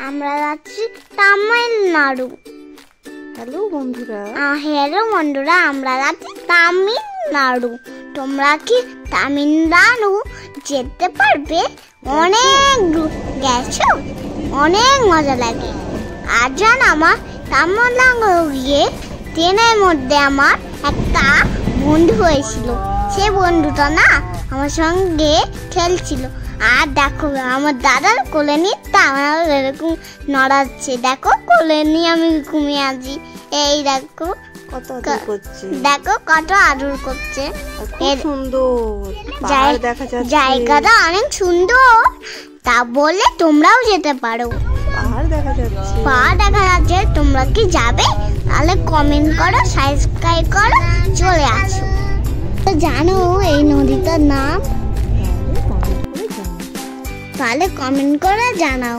আমরা যাচ্ছি তামিলনাড়ু। হ্যালো বন্ধুরা, আমরা যাচ্ছি তামিলনাড়ু। তোমরা কি তামিলনাড়ু যেতে পারবে? অনেক গেছো, অনেক মজা লাগে। আর জান, আমার তামিলনাড়ু গিয়ে ট্রেনের মধ্যে আমার একটা বন্ধু হয়েছিল। সে বন্ধুটা না আমার সঙ্গে খেলছিল। আর দেখো, আমার দাদার কোলে নিয়ে এরকম নড়াচ্ছে। দেখো, কোলে নিয়ে আমি ঘুমিয়ে আছি। এই দেখো কত আদর করছে, দেখো কত আদর করছে। খুব সুন্দর দেখা যাচ্ছে, জায়গাটা অনেক সুন্দর। তা বলে তোমরাও যেতে পারো। পাহাড় দেখা যাচ্ছে। তোমরা কি যাবে? তাহলে কমেন্ট করো, সাবস্ক্রাইব করো, চলে আসো। তো জানো এই নদীটার নাম? তাহলে কমেন্ট করে জানাও।